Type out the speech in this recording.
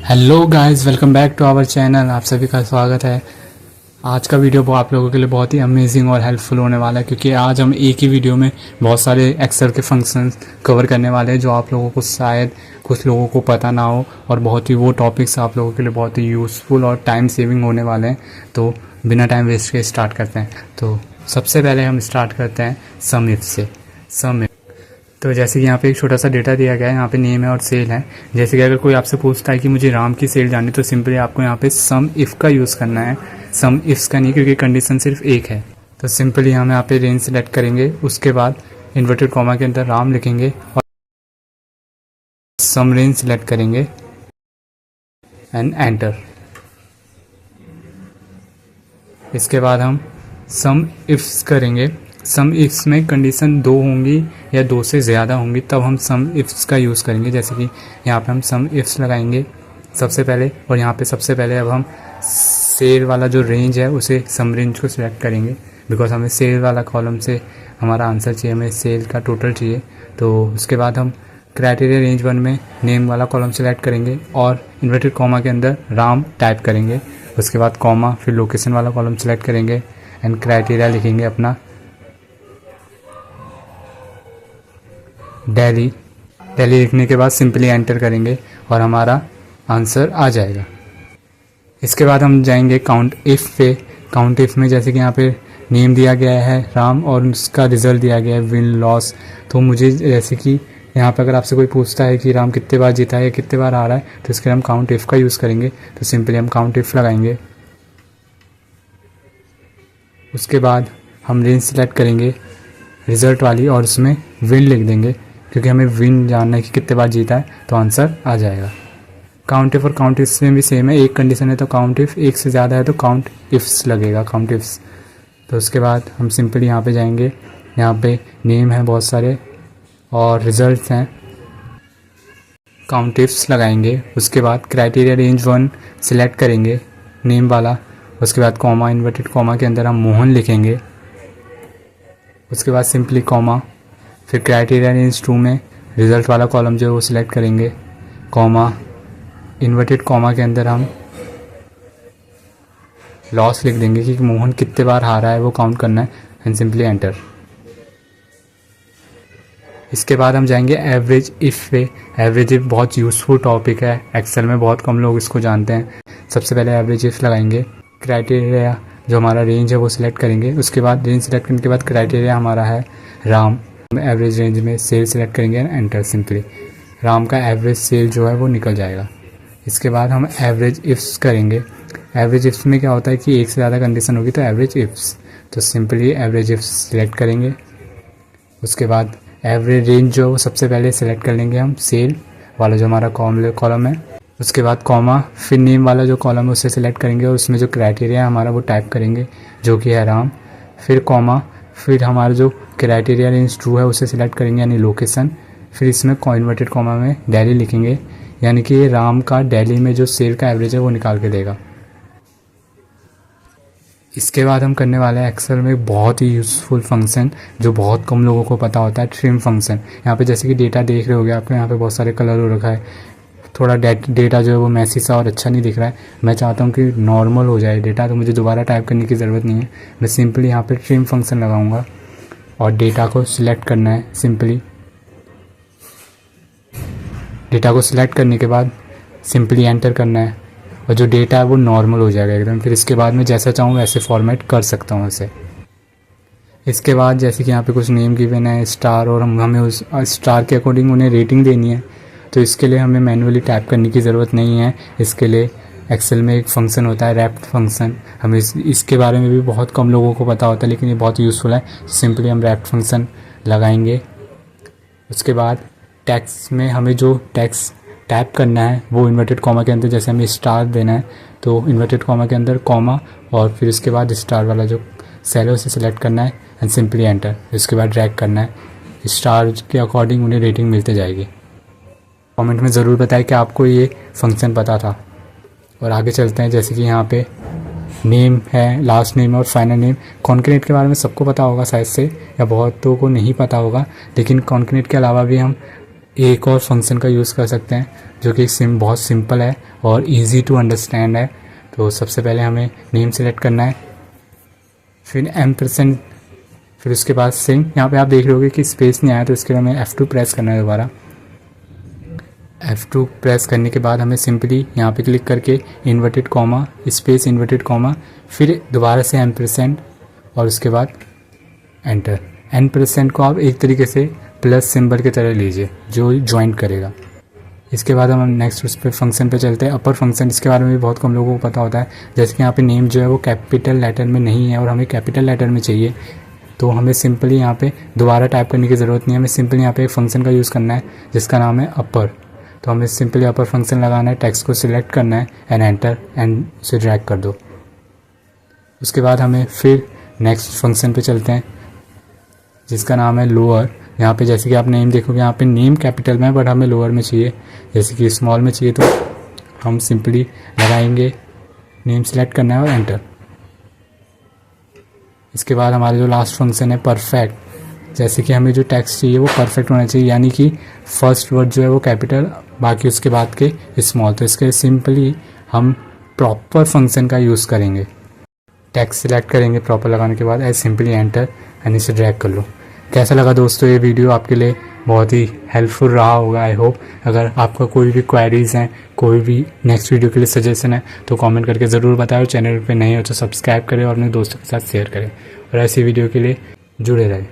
Hello guys, welcome back to our channel. आप सभी का स्वागत है। आज का वीडियो आप लोगों के लिए बहुत ही अमेजिंग और हेल्पफुल होने वाला है, क्योंकि आज हम एक ही वीडियो में बहुत सारे एक्सेल के फंक्शंस कवर करने वाले हैं जो आप लोगों को शायद कुछ लोगों को पता ना हो, और बहुत ही वो टॉपिक्स आप लोगों के लिए बहुत ही यूज़फुल और टाइम सेविंग होने वाले हैं। तो बिना टाइम वेस्ट के स्टार्ट करते हैं। तो सबसे पहले हम स्टार्ट करते हैं सम इफ से। सम इफ, तो जैसे कि यहाँ पे एक छोटा सा डेटा दिया गया है, यहाँ पे नेम है और सेल है। जैसे कि अगर कोई आपसे पूछता है कि मुझे राम की सेल जाननी, तो सिंपली आपको यहाँ पे सम इफ़ का यूज़ करना है, सम इफ्स का नहीं, क्योंकि कंडीशन सिर्फ एक है। तो सिंपली हम यहाँ पे रेंज सेलेक्ट करेंगे, उसके बाद इन्वर्टेड कॉमा के अंदर राम लिखेंगे और सम रेंज सेलेक्ट करेंगे एंड एंटर। इसके बाद हम सम इफ्स करेंगे। सम इफ्स में कंडीशन 2 होंगी या 2 से ज़्यादा होंगी, तब हम सम इफ्स का यूज़ करेंगे। जैसे कि यहाँ पे हम सम इफ्स लगाएंगे सबसे पहले, और यहाँ पे सबसे पहले अब हम सेल वाला जो रेंज है उसे सम रेंज को सिलेक्ट करेंगे, बिकॉज हमें सेल वाला कॉलम से हमारा आंसर चाहिए, हमें सेल का टोटल चाहिए। तो उसके बाद हम क्राइटेरिया रेंज 1 में नेम वाला कॉलम सेलेक्ट करेंगे और इन्वर्टेड कॉमा के अंदर राम टाइप करेंगे। उसके बाद कॉमा, फिर लोकेशन वाला कॉलम सेलेक्ट करेंगे एंड क्राइटेरिया लिखेंगे अपना दिल्ली। दिल्ली लिखने के बाद सिंपली एंटर करेंगे और हमारा आंसर आ जाएगा। इसके बाद हम जाएंगे काउंट इफ़ पे। काउंट इफ़ में जैसे कि यहाँ पे नेम दिया गया है राम और उसका रिजल्ट दिया गया है विन लॉस। तो मुझे जैसे कि यहाँ पे अगर आपसे कोई पूछता है कि राम कितने बार जीता है या कितने बार आ रहा है, तो इसके लिए हम काउंट इफ़ का यूज़ करेंगे। तो सिंपली हम काउंट इफ़ लगाएंगे। उसके बाद हम रेंज सेलेक्ट करेंगे रिज़ल्ट वाली और उसमें विन लिख देंगे, क्योंकि हमें विन जानना है कि कितने बार जीता है, तो आंसर आ जाएगा। काउंट इफ और काउंट इफ्स में भी सेम है, एक कंडीशन है तो काउंट इफ, एक से ज़्यादा है तो काउंट इफ्स लगेगा, काउंट इफ्स। तो उसके बाद हम सिंपली यहाँ पे जाएंगे, यहाँ पे नेम है बहुत सारे और रिजल्ट्स हैं, काउंट इफ्स लगाएंगे। उसके बाद क्राइटेरिया रेंज 1 सिलेक्ट करेंगे नेम वाला। उसके बाद कॉमा, इन्वर्टेड कॉमा के अंदर हम मोहन लिखेंगे। उसके बाद सिंपली कॉमा, फिर क्राइटेरिया रेंज 2 में रिज़ल्ट वाला कॉलम जो है वो सिलेक्ट करेंगे, कॉमा, इन्वर्टेड कॉमा के अंदर हम लॉस लिख देंगे कि मोहन कितने बार हारा है वो काउंट करना है एंड सिंपली एंटर। इसके बाद हम जाएंगे एवरेज इफ़ पे। एवरेज इफ़ बहुत यूज़फुल टॉपिक है, एक्सेल में बहुत कम लोग इसको जानते हैं। सबसे पहले एवरेज इफ़ लगाएंगे, क्राइटेरिया जो हमारा रेंज है वो सिलेक्ट करेंगे। उसके बाद रेंज सेलेक्ट करने के बाद क्राइटेरिया हमारा है राम, एवरेज रेंज में सेल सेलेक्ट करेंगे एंड एंटर। सिंपली राम का एवरेज सेल जो है वो निकल जाएगा। इसके बाद हम एवरेज इफ्स करेंगे। एवरेज इफ्स में क्या होता है कि एक से ज़्यादा कंडीशन होगी तो एवरेज इफ्स, तो सिंपली एवरेज इफ्स सिलेक्ट करेंगे। उसके बाद एवरेज रेंज जो वो सबसे पहले सेलेक्ट कर लेंगे हम, सेल वाला जो हमारा कॉलम है। उसके बाद कॉमा, फिर नेम वाला जो कॉलम है उसे सिलेक्ट करेंगे और उसमें जो क्राइटेरिया है हमारा वो टाइप करेंगे जो कि है राम। फिर कॉमा, फिर हमारा जो क्राइटेरिया रेंज 2 है उसे सिलेक्ट करेंगे यानी लोकेशन। फिर इसमें इन्वर्टेड कॉमा में दिल्ली लिखेंगे, यानी कि ये राम का दिल्ली में जो सेल का एवरेज है वो निकाल के देगा। इसके बाद हम करने वाले हैं एक्सेल में बहुत ही यूज़फुल फंक्शन जो बहुत कम लोगों को पता होता है, ट्रिम फंक्शन। यहाँ पे जैसे कि डेटा देख रहे होगे आपको, यहाँ पे बहुत सारे कलर हो रखा है, थोड़ा डेटा जो है वो मैसी सा और अच्छा नहीं दिख रहा है। मैं चाहता हूँ कि नॉर्मल हो जाए डेटा, तो मुझे दोबारा टाइप करने की ज़रूरत नहीं है। मैं सिंपली यहाँ पे ट्रिम फंक्शन लगाऊंगा और डेटा को सिलेक्ट करना है। सिंपली डेटा को सिलेक्ट करने के बाद सिंपली एंटर करना है और जो डेटा है वो नॉर्मल हो जाएगा एकदम। फिर इसके बाद मैं जैसा चाहूँ वैसे फॉर्मेट कर सकता हूँ इसे। इसके बाद जैसे कि यहाँ पे कुछ नेम गिवन है स्टार, और हमें उस स्टार के अकॉर्डिंग उन्हें रेटिंग देनी है, तो इसके लिए हमें मैन्युअली टाइप करने की ज़रूरत नहीं है। इसके लिए एक्सेल में एक फ़ंक्शन होता है रैप्ट फंक्शन, हमें इसके बारे में भी बहुत कम लोगों को पता होता है, लेकिन ये बहुत यूज़फुल है। सिंपली हम रैप्ट फंक्शन लगाएंगे। उसके बाद टेक्स्ट में हमें जो टेक्स्ट टाइप करना है वो इन्वर्टेड कॉमा के अंदर, जैसे हमें स्टार देना है तो इन्वर्टेड कॉमा के अंदर कॉमा और फिर उसके बाद स्टार वाला जो सेल है उसे सिलेक्ट करना है एंड सिंपली एंटर। इसके बाद ड्रैग करना है, स्टार के अकॉर्डिंग उन्हें रेटिंग मिलते जाएगी। कमेंट में ज़रूर बताएं कि आपको ये फंक्शन पता था। और आगे चलते हैं, जैसे कि यहाँ पे नेम है, लास्ट नेम और फाइनल नेम। कॉन्कनेट के बारे में सबको पता होगा शायद से, या बहुतों को नहीं पता होगा, लेकिन कॉन्कनेट के अलावा भी हम एक और फंक्शन का यूज़ कर सकते हैं जो कि बहुत सिंपल है और इजी टू अंडरस्टैंड है। तो सबसे पहले हमें नेम सेलेक्ट करना है, फिर %, फिर उसके बाद सिंग। यहाँ पे आप देख रहे होगे कि स्पेस नहीं आया, तो इसके लिए हमें F2 प्रेस करना है दोबारा। F2 प्रेस करने के बाद हमें सिंपली यहाँ पे क्लिक करके inverted comma space inverted comma, फिर दोबारा से %, और उसके बाद एंटर। %, को आप एक तरीके से प्लस सिंबल की तरह लीजिए जो ज्वाइन करेगा। इसके बाद हम नेक्स्ट उस पर फंक्शन पे चलते हैं, अपर फंक्शन। इसके बारे में भी बहुत कम लोगों को पता होता है। जैसे कि यहाँ पे नेम जो है वो कैपिटल लेटर में नहीं है और हमें कैपिटल लेटर में चाहिए, तो हमें सिंपली यहाँ पे दोबारा टाइप करने की ज़रूरत नहीं है। हमें सिंपली यहाँ पे एक फंक्शन का यूज़ करना है जिसका नाम है अपर। तो हमें सिंपली अपर फंक्शन लगाना है, टेक्स्ट को सिलेक्ट करना है एंड एंटर, एंड उसे ड्रैग कर दो। उसके बाद हमें फिर नेक्स्ट फंक्शन पे चलते हैं जिसका नाम है लोअर। यहाँ पे जैसे कि आप नेम देखोगे यहाँ पे नेम कैपिटल में है बट हमें लोअर में चाहिए, जैसे कि स्मॉल में चाहिए, तो हम सिंपली लगाएंगे, नेम सेलेक्ट करना है और एंटर। इसके बाद हमारा जो लास्ट फंक्शन है परफेक्ट, जैसे कि हमें जो टेक्स्ट चाहिए वो परफेक्ट होना चाहिए, यानी कि फर्स्ट वर्ड जो है वो कैपिटल, बाकी उसके बाद के स्मॉल। तो इसके सिंपली हम प्रॉपर फंक्शन का यूज़ करेंगे, टेक्स्ट सिलेक्ट करेंगे प्रॉपर लगाने के बाद, एज सिंपली एंटर, एंड इसे ड्रैग कर लो। कैसा लगा दोस्तों ये वीडियो? आपके लिए बहुत ही हेल्पफुल रहा होगा आई होप। अगर आपका कोई भी क्वेरीज़ हैं, कोई भी नेक्स्ट वीडियो के लिए सजेशन है तो कमेंट करके ज़रूर बताएं, और चैनल पे नए हो तो सब्सक्राइब करें और अपने दोस्तों के साथ शेयर करें, और ऐसी वीडियो के लिए जुड़े रहें।